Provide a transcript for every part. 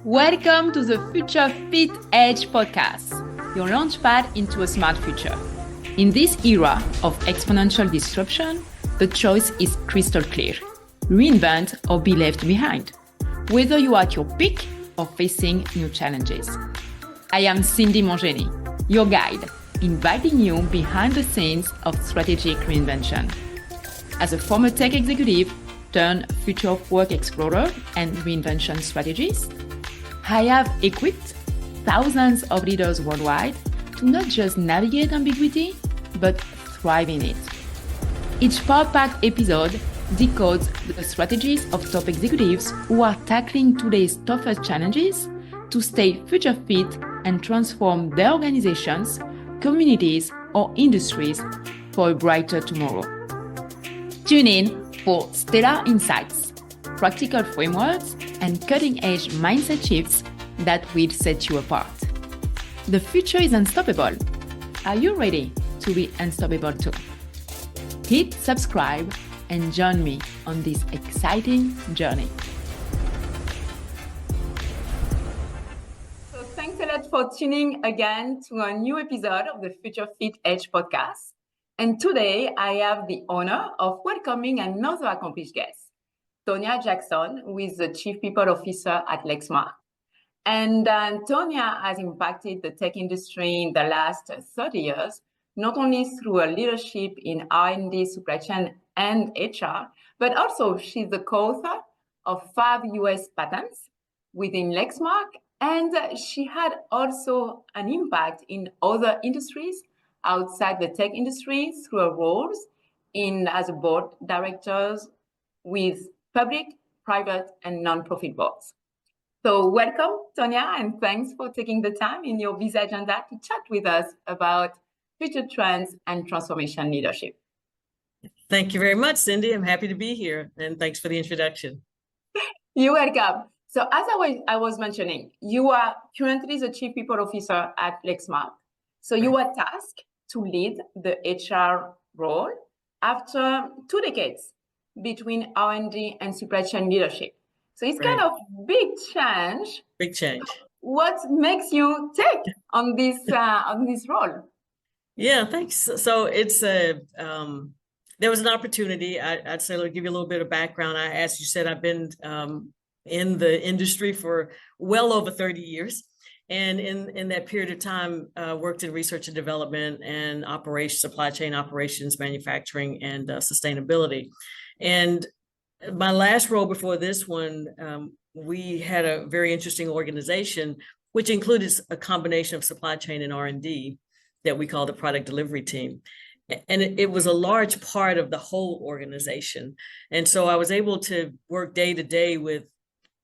Welcome to the Future Fit Edge podcast, your launchpad into a smart future. In this era of exponential disruption, the choice is crystal clear. Reinvent or be left behind, whether you are at your peak or facing new challenges. I am Cindy Montgenie, your guide, inviting you behind the scenes of strategic reinvention. As a former tech executive turned future of work explorer and reinvention strategist, I have equipped thousands of leaders worldwide to not just navigate ambiguity, but thrive in it. Each power-packed episode decodes the strategies of top executives who are tackling today's toughest challenges to stay future fit and transform their organizations, communities, or industries for a brighter tomorrow. Tune in for stellar insights, practical frameworks, and cutting-edge mindset shifts that will set you apart. The future is unstoppable. Are you ready to be unstoppable too? Hit subscribe and join me on this exciting journey. So thanks a lot for tuning again to a new episode of the Future Fit Edge podcast. And today I have the honor of welcoming another accomplished guest, Tonya Jackson, who is the Chief People Officer at Lexmark. And Tonya has impacted the tech industry in the last 30 years, not only through her leadership in R&D, supply chain, and HR, but also she's the co-author of 5 US patents within Lexmark, and she had also an impact in other industries outside the tech industry through her roles as a board directors with public, private, and non-profit boards. So welcome, Tonya, and thanks for taking the time in your busy agenda to chat with us about future trends and transformation leadership. Thank you very much, Cindy. I'm happy to be here, and thanks for the introduction. You're welcome. So as I was mentioning, you are currently the Chief People Officer at Lexmark. So you were tasked to lead the HR role after 2 decades between R&D and supply chain leadership. So it's kind of big change. Big change. What makes you take on this role? Yeah, thanks. So it's there was an opportunity. I'd say, I'll give you a little bit of background. As you said, I've been in the industry for well over 30 years. And in that period of time, worked in research and development and operations, supply chain operations, manufacturing, and sustainability. And my last role before this one, we had a very interesting organization, which included a combination of supply chain and R&D that we call the product delivery team. And it was a large part of the whole organization. And so I was able to work day to day with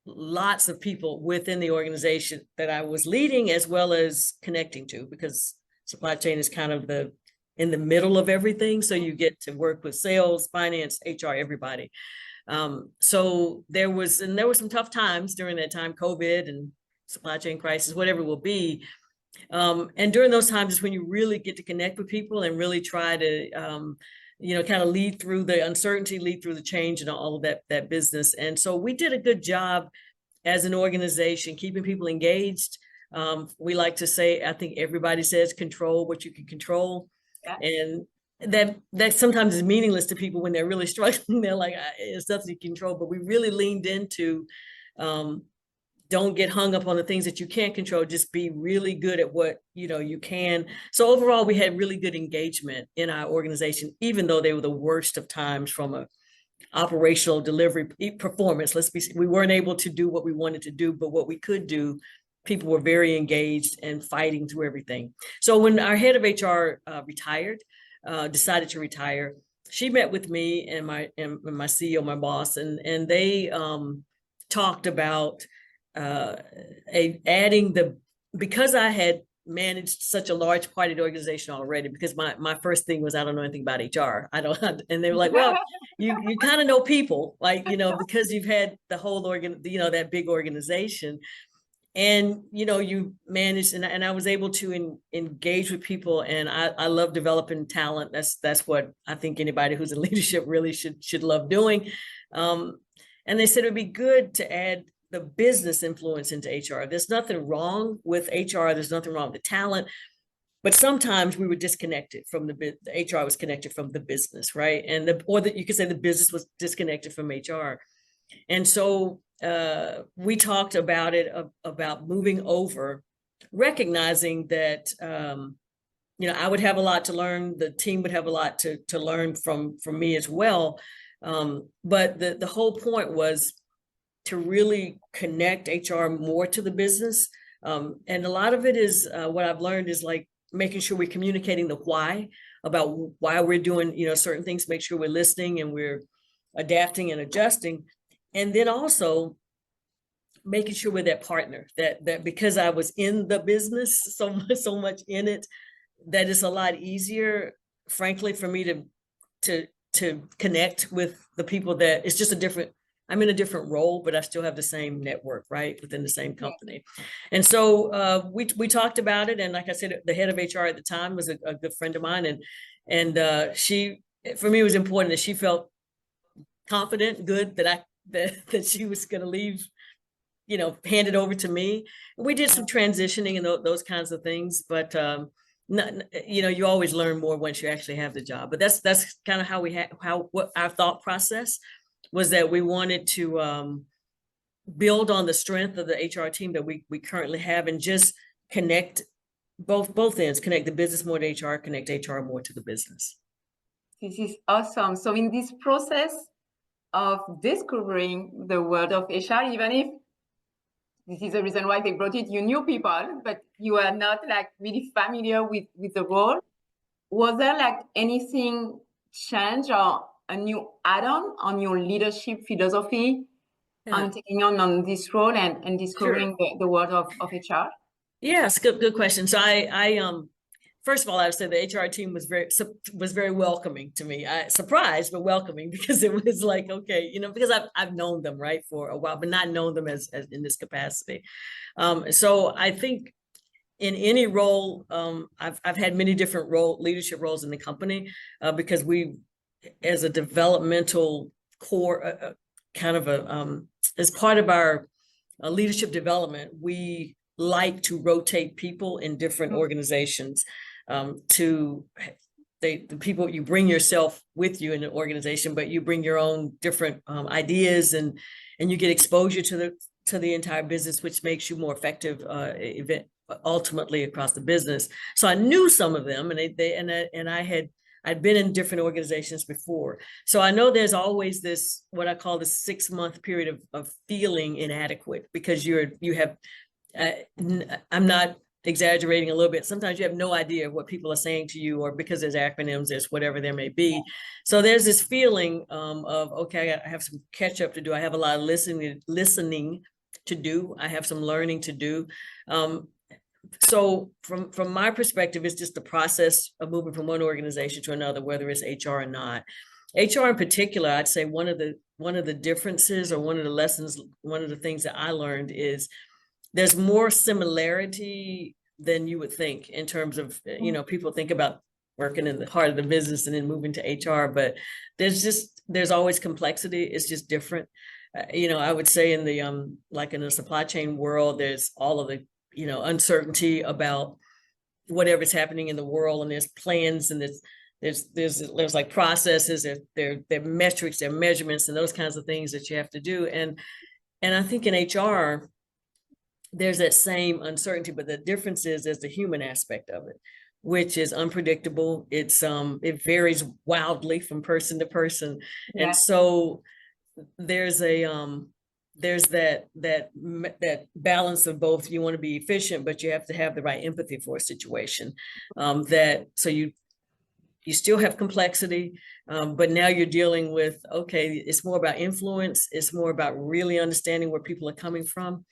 lots of people within the organization that I was leading as well as connecting to, because supply chain is kind of in the middle of everything. So you get to work with sales, finance, HR, everybody. So there were some tough times during that time, COVID and supply chain crisis, whatever it will be. And during those times is when you really get to connect with people and really try to, kind of lead through the uncertainty, lead through the change and all of that business. And so we did a good job as an organization, keeping people engaged. We like to say, I think everybody says, control what you can control. Yeah. And that sometimes is meaningless to people when they're really struggling. They're like, it's nothing you control, but we really leaned into, don't get hung up on the things that you can't control, just be really good at what, you can. So overall, we had really good engagement in our organization, even though they were the worst of times from a operational delivery performance. We weren't able to do what we wanted to do, but what we could do, people were very engaged and fighting through everything. So when our head of HR decided to retire, she met with me and my CEO, my boss, and they talked about because I had managed such a large part of the organization already, because my first thing was, I don't know anything about HR. And they were like, well, you kind of know people, because you've had the whole that big organization. And, you managed, and I was able to engage with people, and I love developing talent. That's what I think anybody who's in leadership really should love doing. And they said it'd be good to add the business influence into HR. There's nothing wrong with HR. There's nothing wrong with the talent. But sometimes we were disconnected from the HR was connected from the business, right? And you could say the business was disconnected from HR. And so we talked about it, about moving over, recognizing that, I would have a lot to learn. The team would have a lot to learn from me as well. But the whole point was to really connect HR more to the business. And a lot of it is what I've learned is like making sure we're communicating the why, about why we're doing, certain things, make sure we're listening and we're adapting and adjusting. And then also making sure we're that partner, that because I was in the business so much in it, that it's a lot easier, frankly, for me to connect with the people that it's just I'm in a different role, but I still have the same network, right, within the same company. And so we talked about it. And like I said, the head of HR at the time was a good friend of mine. And she, for me, it was important that she felt confident, good, that she was going to leave, hand it over to me. We did some transitioning and those kinds of things, but you always learn more once you actually have the job. But that's kind of what our thought process was, that we wanted to build on the strength of the HR team that we currently have, and just connect both ends, connect the business more to HR, connect HR more to the business. This is awesome. So in this process of discovering the world of HR, even if this is the reason why they brought it, you knew people, but you are not like really familiar with the role. Was there like anything change or a new add-on on your leadership philosophy on taking on this role and discovering the world of HR? Yes, good question. So I first of all, I would say the HR team was very welcoming to me. Surprised, but welcoming, because it was like, okay, because I've known them, right, for a while, but not known them as in this capacity. So I think in any role, I've had many different leadership roles in the company, because we, as a developmental core, as part of our leadership development, like to rotate people in different organizations. The people, you bring yourself with you in an organization, but you bring your own different ideas, and you get exposure to the entire business, which makes you more effective ultimately across the business. So I knew some of them, and I'd been in different organizations before. So I know there's always this, what I call the 6-month period of feeling inadequate, because I'm not exaggerating a little bit. Sometimes you have no idea what people are saying to you, or because there's acronyms, there's whatever there may be. So there's this feeling of, okay, I have some catch up to do. I have a lot of listening to do. I have some learning to do. So from my perspective, it's just the process of moving from one organization to another, whether it's HR or not. HR in particular, I'd say one of the differences, or one of the lessons, one of the things that I learned is there's more similarity than you would think, in terms of, people think about working in the heart of the business and then moving to HR, but there's always complexity. It's just different. I would say in the like in the supply chain world, there's all of the uncertainty about whatever's happening in the world, and there's plans, and there's like processes, there metrics, there measurements, and those kinds of things that you have to do. And I think in HR, there's that same uncertainty, but the difference is there's the human aspect of it, which is unpredictable. It varies wildly from person to person. Yeah. And so there's that balance of both. You want to be efficient, but you have to have the right empathy for a situation. So you still have complexity, but now you're dealing with, okay, it's more about influence. It's more about really understanding where people are coming from.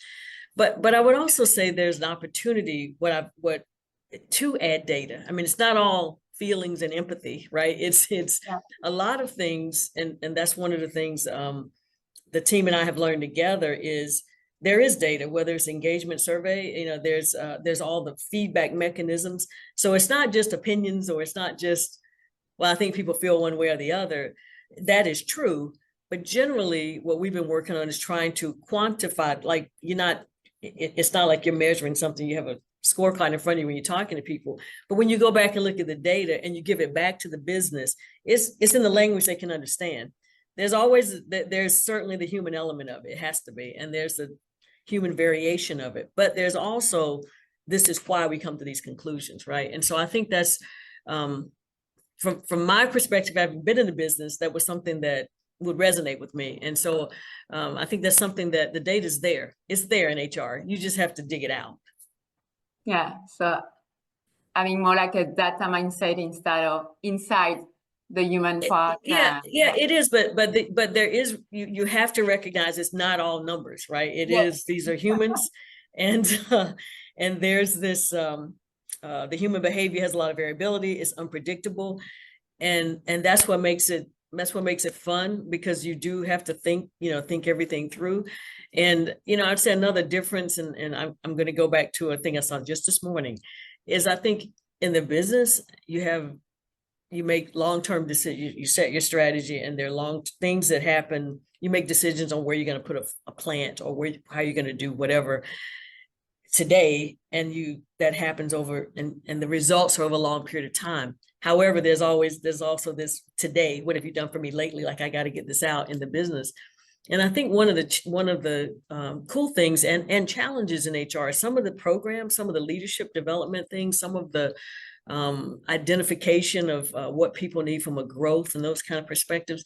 But I would also say there's an opportunity to add data. I mean, it's not all feelings and empathy, right? It's a lot of things, and that's one of the things the team and I have learned together is there is data, whether it's engagement survey, there's all the feedback mechanisms. So it's not just opinions, or it's not just, well, I think people feel one way or the other. That is true. But generally, what we've been working on is trying to quantify, like it's not like you're measuring something, you have a scorecard in front of you when you're talking to people. But when you go back and look at the data and you give it back to the business, it's in the language they can understand. There's certainly the human element of it. It has to be. And there's the human variation of it. But there's also, this is why we come to these conclusions, right? And so I think that's, from my perspective, having been in the business, that was something that would resonate with me. And so I think that's something that the data's there. It's there in HR. You just have to dig it out. Yeah. So having more like a data mindset instead of inside the human part. Yeah, it is. But there is, you have to recognize it's not all numbers, right? It is, these are humans. And there's this, the human behavior has a lot of variability. It's unpredictable. And that's what makes it fun, because you do have to think everything through. And, I'd say another difference, and I'm going to go back to a thing I saw just this morning, is I think in the business, you make long-term decisions, you set your strategy, and there are long things that happen. You make decisions on where you're going to put a plant, or how you're going to do whatever today, and that happens over, and the results are over a long period of time. However, there's also this today. What have you done for me lately? Like, I got to get this out in the business. And I think one of the cool things and challenges in HR, some of the programs, some of the leadership development things, some of the identification of what people need from a growth and those kind of perspectives,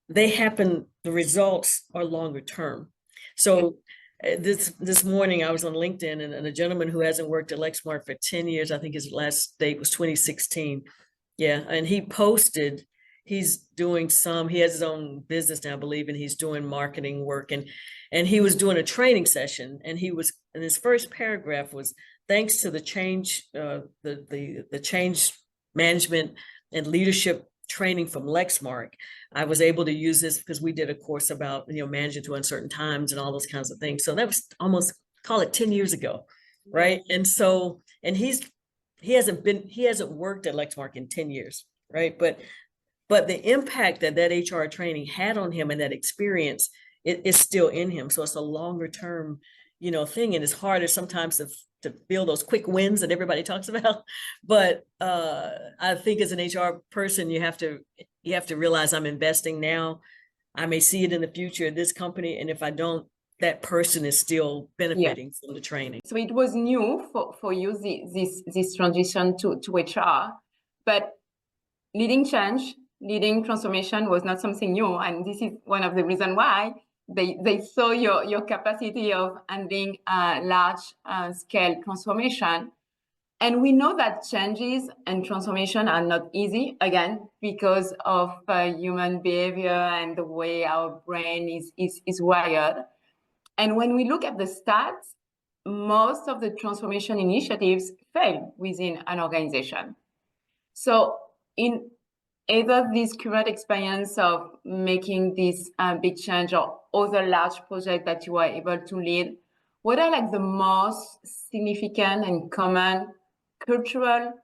the results are longer term. So this morning I was on LinkedIn, and a gentleman who hasn't worked at Lexmark for 10 years, I think his last date was 2016. Yeah. And he posted, he has his own business now, I believe, and he's doing marketing work. And he was doing a training session, and his first paragraph was, thanks to the change, the change management and leadership training from Lexmark, I was able to use this because we did a course about, managing through uncertain times and all those kinds of things. So that was almost, call it 10 years ago. Right. And so, and he hasn't worked at Lexmark in 10 years. Right. But the impact that HR training had on him, and that experience, is still in him. So it's a longer term, thing. And it's harder sometimes to feel those quick wins that everybody talks about. But I think as an HR person, you have to realize, I'm investing now. I may see it in the future of this company. And if I don't, that person is still benefiting from the training. So it was new for you, this transition to HR, but leading change, leading transformation was not something new. And this is one of the reasons why they saw your capacity of handling large scale transformation. And we know that changes and transformation are not easy, again, because of human behavior and the way our brain is wired. And when we look at the stats, most of the transformation initiatives fail within an organization. So in either this current experience of making this big change or other large project that you are able to lead, what are like the most significant and common cultural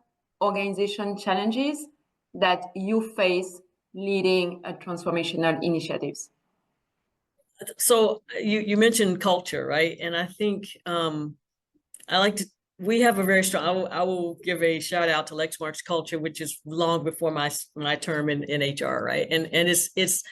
organization challenges that you face leading a transformational initiatives? So you mentioned culture, right? And I think we have a very strong, I will give a shout out to Lexmark's culture, which is long before my term in HR, right? And it's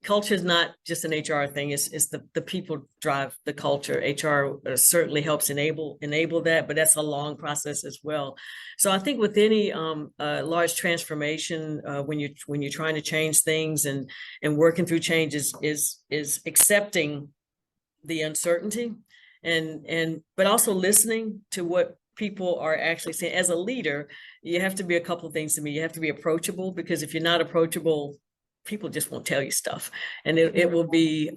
culture is not just an HR thing. It's the people drive the culture. HR certainly helps enable that, but that's a long process as well. So I think with any large transformation, when you're trying to change things and working through changes, is accepting the uncertainty, but also listening to what people are actually saying. As a leader, you have to be a couple of things to me. You have to be approachable, because if you're not approachable, people just won't tell you stuff, and it will be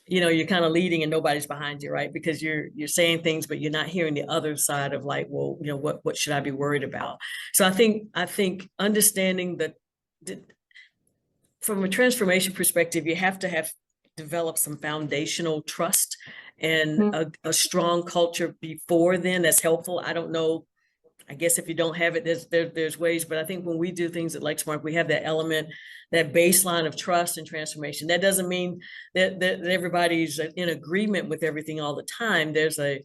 you're kind of leading and nobody's behind you, right? Because you're saying things, but you're not hearing the other side of, like, well, what should I be worried about? So I think understanding that from a transformation perspective, you have to develop some foundational trust and a strong culture before then. That's helpful. I don't know I guess if you don't have it, there's ways, but I think when we do things at Lexmark, we have that element, that baseline of trust and transformation. That doesn't mean that everybody's in agreement with everything all the time. There's a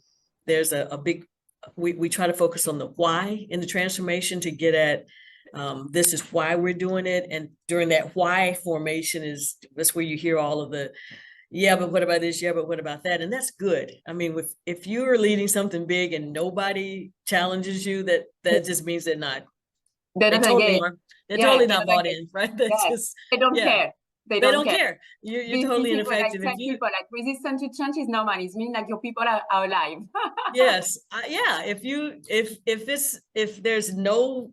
big, we try to focus on the why in the transformation to get at, this is why we're doing it. And during that why formation that's where you hear all of the, yeah, but what about this? Yeah, but what about that? And that's good. I mean, if you're leading something big and nobody challenges you, that just means they're totally not bought in, right? They don't care. They don't care. You're totally ineffective. Like people like resistance to change is normal. It means like your people are alive. Yes. Yeah. If there's no,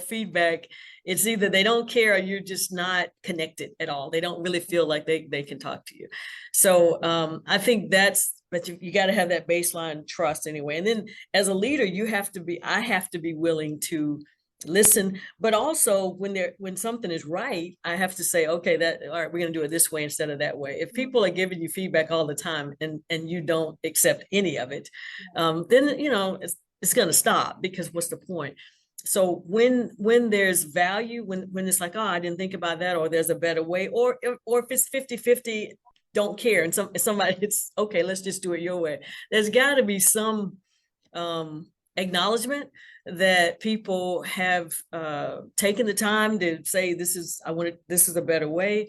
feedback, it's either they don't care or you're just not connected at all. They don't really feel like they can talk to you. So I think but you got to have that baseline trust anyway. And then as a leader, I have to be willing to listen, but also when something is right, I have to say, okay, all right, we're going to do it this way instead of that way. If people are giving you feedback all the time and you don't accept any of it, then it's going to stop, because what's the point? So when there's value, when it's like, oh, I didn't think about that, or there's a better way, or if it's 50-50, don't care, and somebody, it's okay, let's just do it your way. There's got to be some acknowledgement that people have taken the time to say, this is a better way.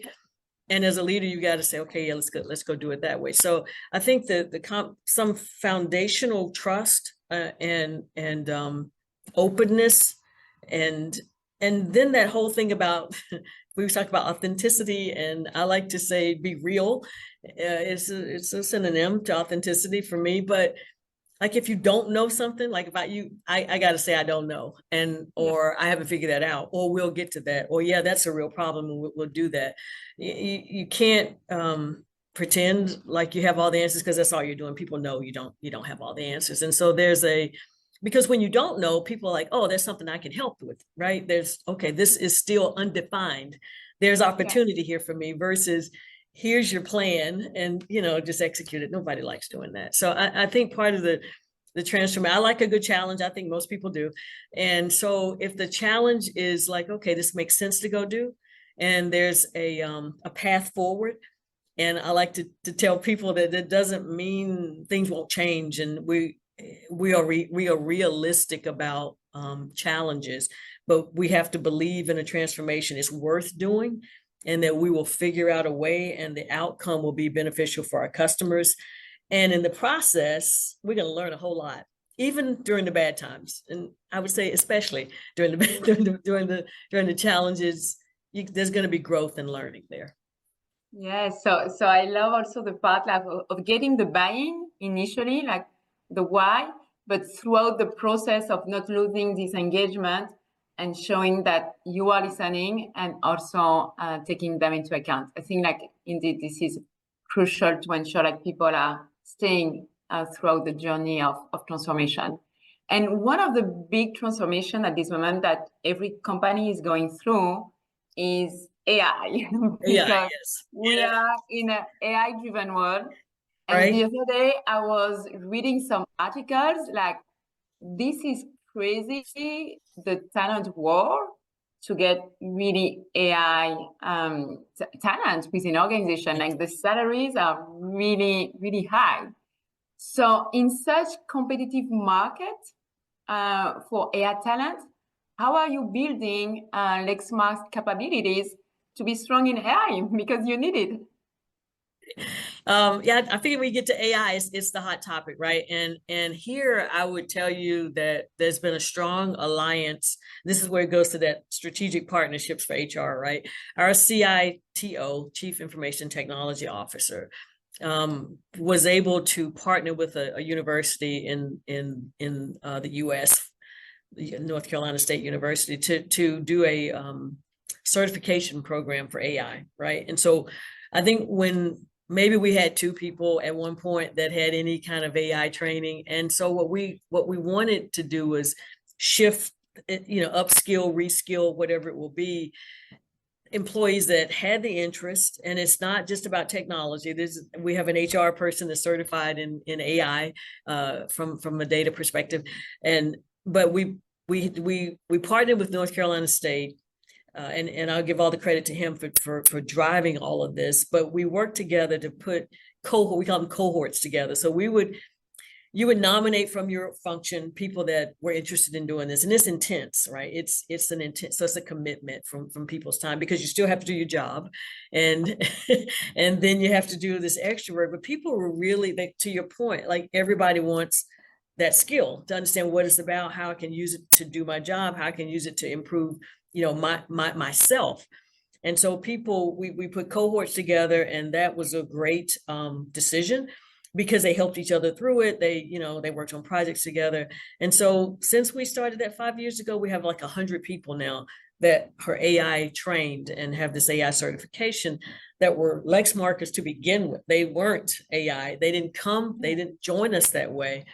And as a leader, you got to say, okay, yeah, let's go do it that way. So I think that some foundational trust and openness, and then that whole thing about we talk about authenticity, and I like to say be real. It's a synonym to authenticity for me, but like if you don't know something, like about you, I got to say I don't know, or I haven't figured that out, or we'll get to that, or yeah, that's a real problem, and we'll do that. You can't pretend like you have all the answers, because that's all you're doing. People know you don't have all the answers, and so because when you don't know, people are like, oh, there's something I can help with, right? This is still undefined. There's opportunity here for me, versus here's your plan and, just execute it. Nobody likes doing that. So I think part of the transformation, I like a good challenge. I think most people do. And so if the challenge is like, okay, this makes sense to go do, and there's a path forward, and I like to tell people that doesn't mean things won't change. And we are realistic about challenges, but we have to believe in a transformation is worth doing, and that we will figure out a way, and the outcome will be beneficial for our customers. And in the process, we're going to learn a whole lot, even during the bad times. And I would say, especially during the challenges, there's going to be growth and learning there. Yeah. So I love also the part like of getting the buy-in initially, like the why, but throughout the process of not losing this engagement, and showing that you are listening, and also taking them into account. I think like indeed this is crucial to ensure like people are staying throughout the journey of transformation. And one of the big transformation at this moment that every company is going through is AI. Yes. We are in an AI-driven world. And right. The other day I was reading some articles like, this is crazy, the talent war to get really AI talent within organization. Like the salaries are really, really high. So in such competitive market for AI talent, how are you building Lexmark's capabilities to be strong in AI? Because you need it. I figure we get to AI, it's the hot topic, right? And here I would tell you that there's been a strong alliance. This is where it goes to that strategic partnerships for HR, right? Our CITO, Chief Information Technology Officer, was able to partner with a university in the U.S., North Carolina State University, to do a certification program for AI, right? And so I think when maybe we had 2 people at one point that had any kind of AI training. And so what we wanted to do was shift, upskill, reskill, whatever it will be, employees that had the interest. And it's not just about technology. We have an HR person that's certified in AI from a data perspective. But we we partnered with North Carolina State, and I'll give all the credit to him for driving all of this. But we worked together to put we call them cohorts together. So you would nominate from your function people that were interested in doing this, and it's intense, right? It's an intense, so it's a commitment from people's time, because you still have to do your job, and and then you have to do this extra work. But people were really, to your point, like everybody wants that skill to understand what it's about, how I can use it to do my job, how I can use it to improve, myself. And so we put cohorts together, and that was a great decision, because they helped each other through it. They worked on projects together. And so since we started that 5 years ago, we have like 100 people now that are AI trained and have this AI certification, that were Lexmarkers to begin with. They weren't AI. They didn't join us that way,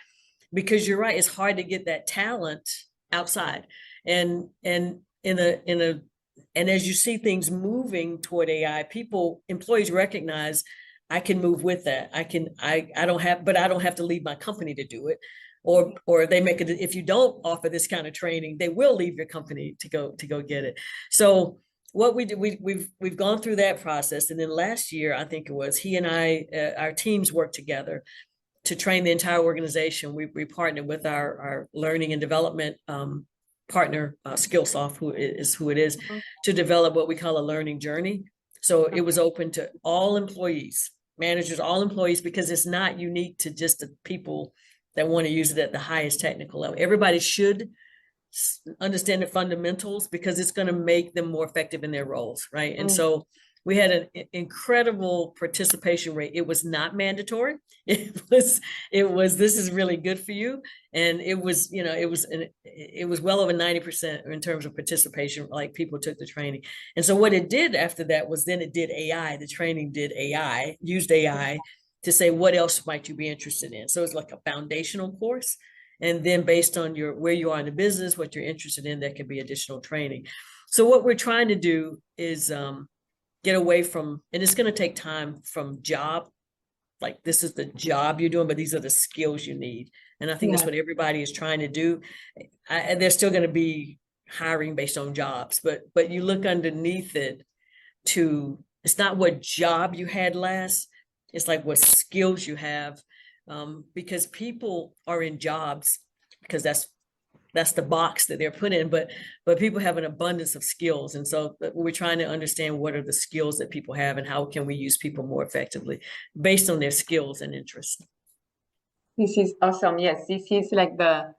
because you're right, it's hard to get that talent outside. And as you see things moving toward AI, employees recognize, I can move with that. I don't have to leave my company to do it. Or they make it, if you don't offer this kind of training, they will leave your company to go get it. So what we did, we've gone through that process. And then last year, I think it was, he and I, our teams worked together to train the entire organization. We partnered with our learning and development partner, Skillsoft, who it is, to develop what we call a learning journey. So it was open to all employees, managers, all employees, because it's not unique to just the people that want to use it at the highest technical level. Everybody should understand the fundamentals, because it's going to make them more effective in their roles, right? And so we had an incredible participation rate. It was not mandatory. It was, this is really good for you. And it was well over 90% in terms of participation, like people took the training. And so what it did after that was, then it did AI. The training used AI to say, what else might you be interested in? So it's like a foundational course. And then based on where you are in the business, what you're interested in, there could be additional training. So what we're trying to do is get away from, and it's going to take time from job, like this is the job you're doing, but these are the skills you need. And I think that's what everybody is trying to do. And they're still going to be hiring based on jobs, but you look underneath it it's not what job you had last, it's like what skills you have, because people are in jobs because that's the box that they're put in, but people have an abundance of skills. And so we're trying to understand what are the skills that people have, and how can we use people more effectively based on their skills and interests. This is awesome. Yes, this is like the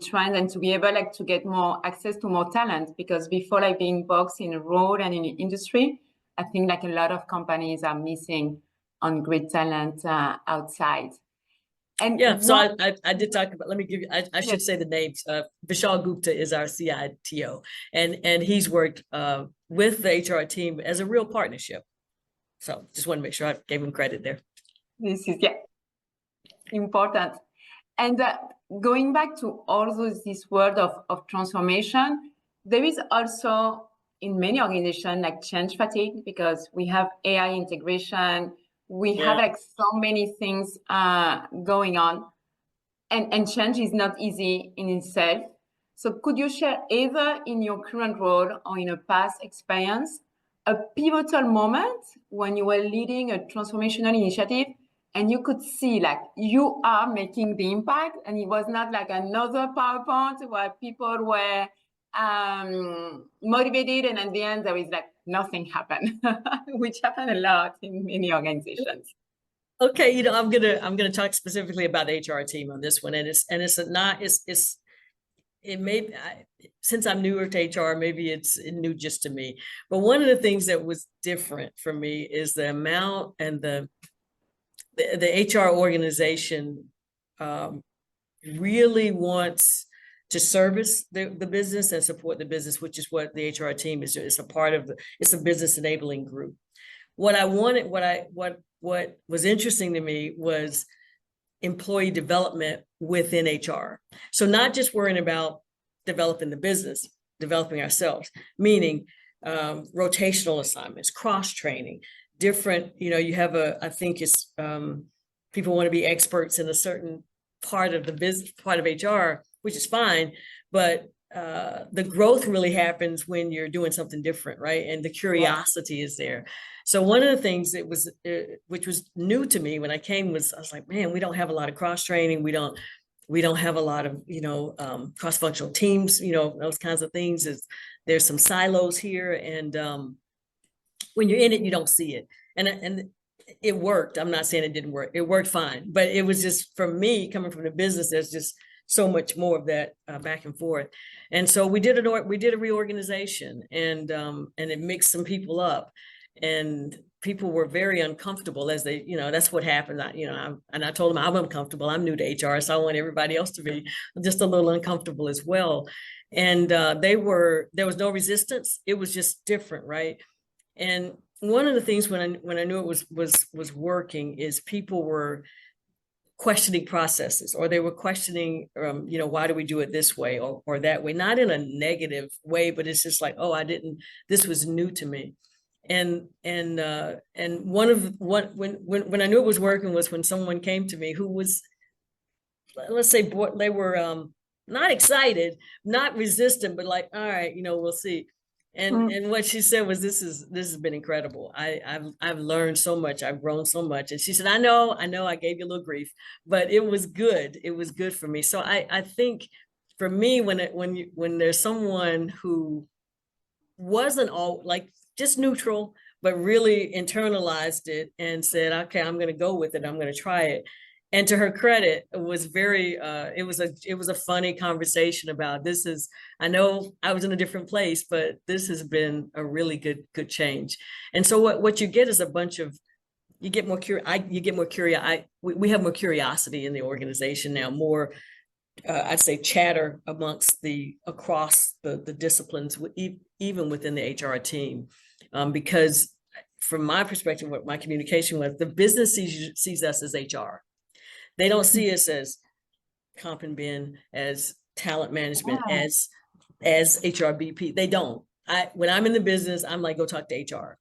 trend, and to be able to get more access to more talent, because before being boxed in a role and in an industry, I think a lot of companies are missing on great talent outside. And so I did talk about, let me give you, I should say the names. Vishal Gupta is our CITO, and he's worked with the HR team as a real partnership. So just want to make sure I gave him credit there. This is important. And going back to this word of transformation, there is also in many organizations change fatigue, because we have AI integration. We have so many things going on, and change is not easy in itself. So could you share, either in your current role or in a past experience, a pivotal moment when you were leading a transformational initiative and you could see you are making the impact, and it was not another PowerPoint where people were motivated, and at the end there is nothing happened, which happened a lot in many organizations. Okay, I'm gonna talk specifically about the HR team on this one, and since I'm newer to HR, maybe it's new just to me. But one of the things that was different for me is the amount, and the HR organization really wants to service the business and support the business, which is what the HR team is. It's a part of it's a business enabling group. What was interesting to me was employee development within HR. So not just worrying about developing the business, developing ourselves, meaning rotational assignments, cross training, different, you have I think it's people want to be experts in a certain part of the business, part of HR, which is fine, but the growth really happens when you're doing something different, right? And the curiosity is there. So one of the things that was, which was new to me when I came, was I was like, man, we don't have a lot of cross training. We don't have a lot of, cross-functional teams, those kinds of things. There's some silos here, and when you're in it, you don't see it. And it worked. I'm not saying it didn't work. It worked fine, but it was just, for me, coming from the business, there's just so much more of that back and forth. And so we did a reorganization, and it mixed some people up, and people were very uncomfortable as they, that's what happened. And I told them I'm uncomfortable. I'm new to HR, so I want everybody else to be just a little uncomfortable as well. And there was no resistance. It was just different, right? And one of the things when I knew it was working is people were questioning processes, or they were questioning, why do we do it this way or that way? Not in a negative way, but it's just like, oh, this was new to me. And when I knew it was working was when someone came to me who was, let's say, they were not excited, not resistant, but like, all right, we'll see. And what she said was, this has been incredible. I've learned so much. I've grown so much. And she said, I know I gave you a little grief, but it was good. It was good for me. So I think for me, when there's someone who wasn't all like just neutral, but really internalized it and said, okay, I'm going to go with it. I'm going to try it. And to her credit, it was very, it was a funny conversation about this is, I know I was in a different place, but this has been a really good change. And so what you get is you get more curious. We have more curiosity in the organization now, more, I'd say, chatter across the disciplines, even within the HR team, because from my perspective, what my communication was, the business sees us as HR. They don't see us as comp and ben, as talent management, as HRBP. They don't. When I'm in the business, I'm like, go talk to HR.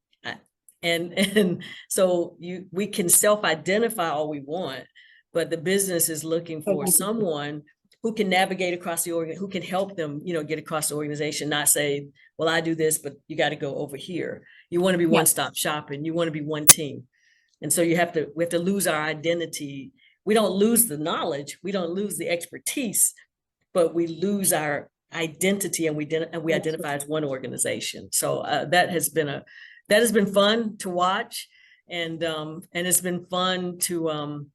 And so we can self-identify all we want, but the business is looking for someone who can navigate across the who can help them, get across the organization, not say, well, I do this, but you got to go over here. You want to be one-stop shopping. You want to be one team. And so we have to lose our identity. We don't lose the knowledge, we don't lose the expertise, but we lose our identity, and we identify as one organization. So that has been fun to watch, and it's been fun to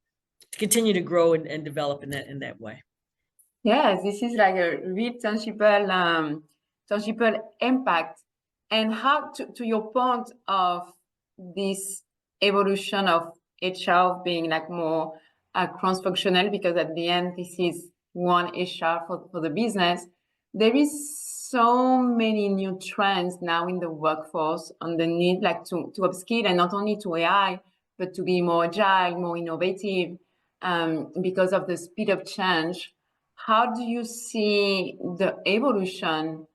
continue to grow and develop in that way. Yes, this is like a real tangible impact. And how, to your point of this evolution of HR being like more cross-functional, because at the end, this is one HR for the business. There is so many new trends now in the workforce on the need like to upskill, and not only to AI, but to be more agile, more innovative, because of the speed of change. How do you see the evolution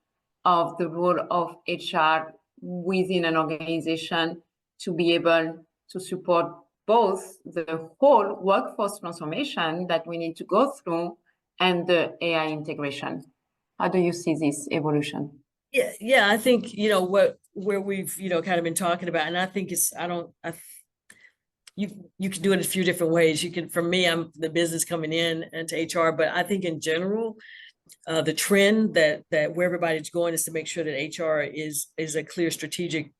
of the role of HR within an organization to be able to support both the whole workforce transformation that we need to go through and the AI integration? How do you see this evolution? Yeah, I think, where we've, kind of been talking about, and I think you can do it a few different ways. You can, for me, I'm the business coming in into HR, but I think in general, the trend that where everybody's going is to make sure that HR is a clear strategic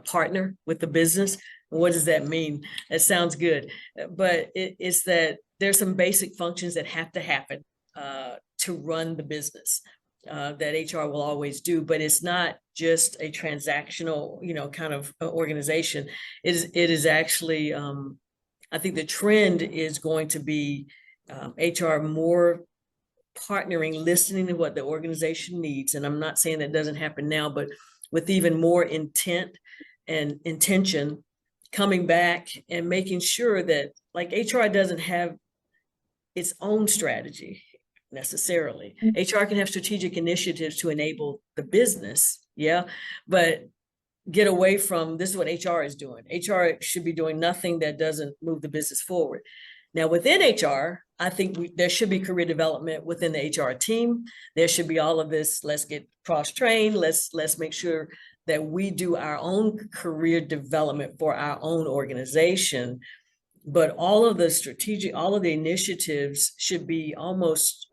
partner with the business. What does that mean? That sounds good, but it's that there's some basic functions that have to happen to run the business that HR will always do, but it's not just a transactional, kind of organization. It is actually, I think the trend is going to be HR more partnering, listening to what the organization needs. And I'm not saying that doesn't happen now, but with even more intent and intention, coming back and making sure that, like, HR doesn't have its own strategy necessarily. HR can have strategic initiatives to enable the business, but get away from, this is what HR is doing. HR should be doing nothing that doesn't move the business forward. Now, within HR, I think there should be career development within the HR team. There should be all of this. Let's get cross-trained. Let's make sure that we do our own career development for our own organization. But all of the initiatives should be almost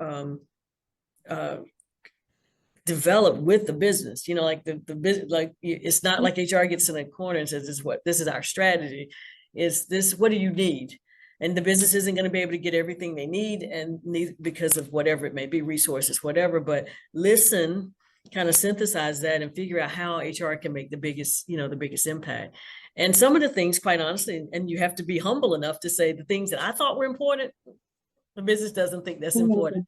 developed with the business. Like the business, like it's not like HR gets in a corner and says, this is our strategy. Is this, what do you need? And the business isn't going to be able to get everything they need because of whatever it may be, resources, whatever, but listen, kind of synthesize that and figure out how HR can make the biggest impact. And some of the things, quite honestly, and you have to be humble enough to say the things that I thought were important, the business doesn't think that's important.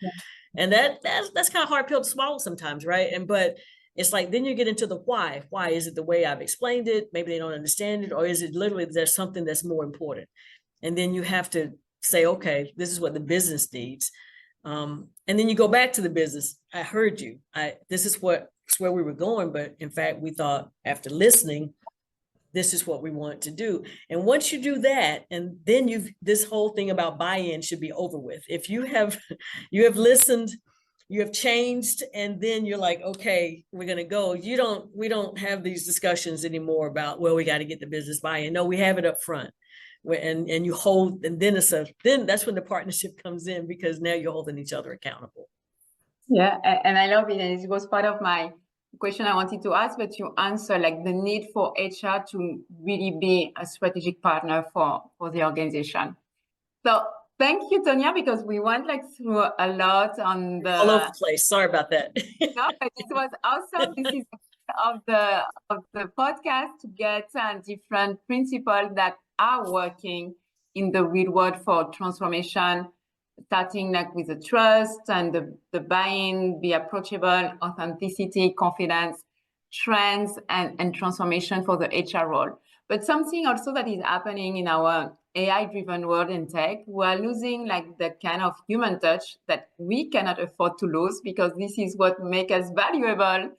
And that's kind of hard pill to swallow sometimes, right? But it's like, then you get into the why. Why is it the way I've explained it? Maybe they don't understand it, or is it literally there's something that's more important? And then you have to say, okay, this is what the business needs. And then you go back to the business. I heard you. This is where we were going. But in fact, we thought after listening, this is what we want to do. And once you do that, and then this whole thing about buy-in should be over with. If you have listened, you have changed, and then you're like, okay, we're going to go. We don't have these discussions anymore about, well, we got to get the business buy-in. No, we have it up front. And you hold, and then that's when the partnership comes in, because now you're holding each other accountable. Yeah, and I love it. And it was part of my question I wanted to ask, but you answer like the need for HR to really be a strategic partner for the organization. So thank you, Tonya, because we went like through a lot on the all over the place. Sorry about that. No, but it was awesome. This is of the podcast to get different principles that are working in the real world for transformation, starting like with the trust and the buy-in, be approachable, authenticity, confidence, trends, and transformation for the HR role. But something also that is happening in our AI-driven world in tech, we're losing like the kind of human touch that we cannot afford to lose, because this is what makes us valuable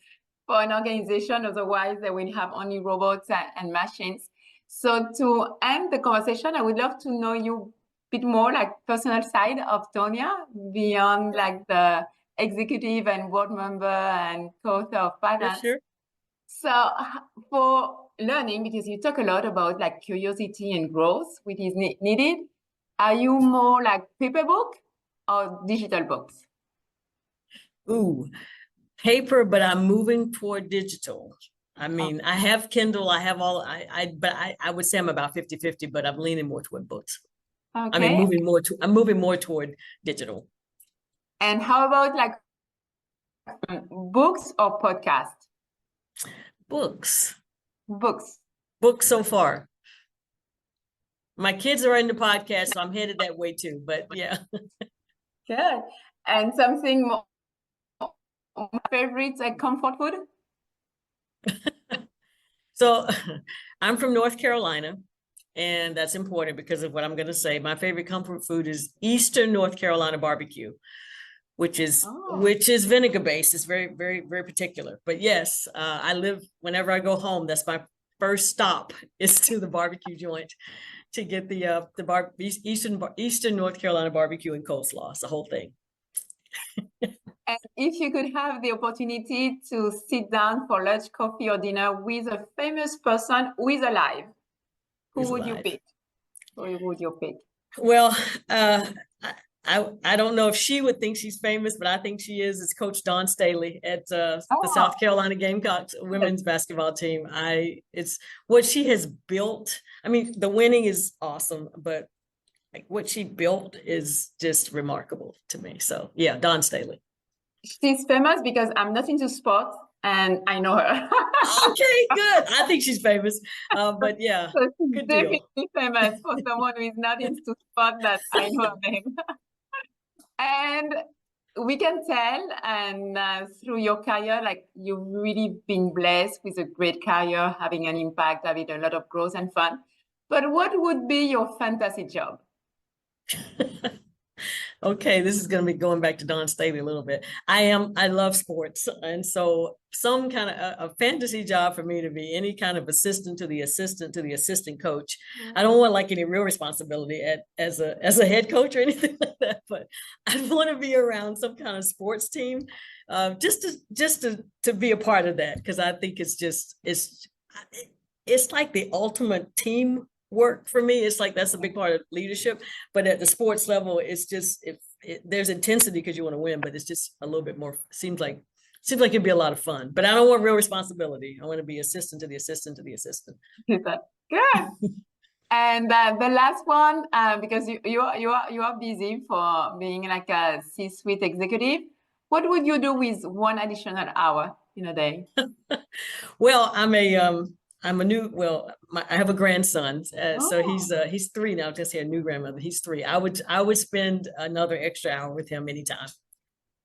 for an organization. Otherwise, they will have only robots and machines. So to end the conversation, I would love to know you a bit more, like personal side of Tonya, beyond like the executive and board member and co-author of finance. Sure. So for learning, because you talk a lot about like curiosity and growth, which is needed, are you more like paper book or digital books? Ooh, paper, but I'm moving toward digital. I mean, I have Kindle, I have all, but I would say I'm about 50-50, but I'm leaning more toward books. Okay. I mean, I'm moving more toward digital. And how about like books or podcast? Books. Books. Books so far. My kids are into podcasts, so I'm headed that way too, but yeah. Good. And something more, my favorite, like comfort food? So I'm from North Carolina, and that's important because of what I'm going to say. My favorite comfort food is Eastern North Carolina barbecue, which is vinegar based. It's very, very, very particular. But yes, whenever I go home, that's my first stop is to the barbecue joint to get the Eastern North Carolina barbecue and coleslaw. It's the whole thing. And if you could have the opportunity to sit down for lunch, coffee, or dinner with a famous person who is alive, who would you pick? Who would you pick? Well, I don't know if she would think she's famous, but I think she is. It's Coach Dawn Staley at the South Carolina Gamecocks women's basketball team. It's what she has built. I mean, the winning is awesome, but like what she built is just remarkable to me. So yeah, Dawn Staley. She's famous because I'm not into sports and I know her. Okay, good. I think she's famous. But yeah, so she's good definitely deal. famous for someone who is not into sport that I know her name. And we can tell, and through your career, like you've really been blessed with a great career, having an impact, having a lot of growth and fun. But what would be your fantasy job? Okay, this is going to be going back to Don Staley a little bit. I love sports. And so some kind of a fantasy job for me to be any kind of assistant to the assistant coach. I don't want like any real responsibility as a head coach or anything like that, but I want to be around some kind of sports team, just to be a part of that. Cause I think it's like the ultimate team work for me. It's like that's a big part of leadership, but at the sports level, it's just there's intensity because you want to win, but it's just a little bit more. Seems like it'd be a lot of fun. But I don't want real responsibility. I want to be assistant to the assistant to the assistant. Good. And the last one, because you are busy for being like a C-suite executive. What would you do with one additional hour in a day? Well, I have a grandson, so he's 3 now. Just a new grandmother. He's 3. I would spend another extra hour with him anytime.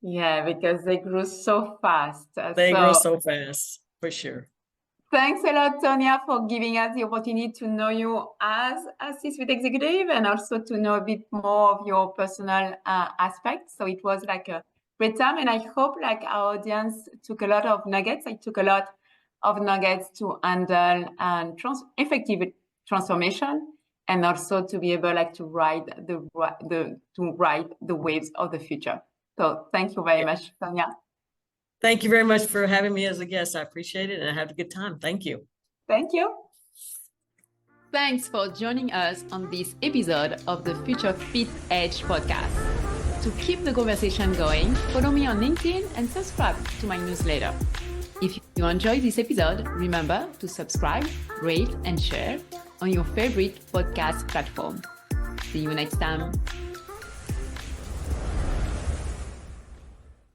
Yeah, because they grew so fast. They grow so fast, for sure. Thanks a lot, Tonya, for giving us the opportunity to know you as a C-suite executive and also to know a bit more of your personal aspects. So it was like a great time, and I hope like our audience took a lot of nuggets. I took a lot of nuggets to handle and effective transformation, and also to be able like to ride the waves of the future. So thank you very much, Tonya. Thank you very much for having me as a guest. I appreciate it, and I had a good time. Thank you. Thank you. Thanks for joining us on this episode of the Future Fit Edge podcast. To keep the conversation going, follow me on LinkedIn and subscribe to my newsletter. If you enjoyed this episode, remember to subscribe, rate, and share on your favorite podcast platform. See you next time.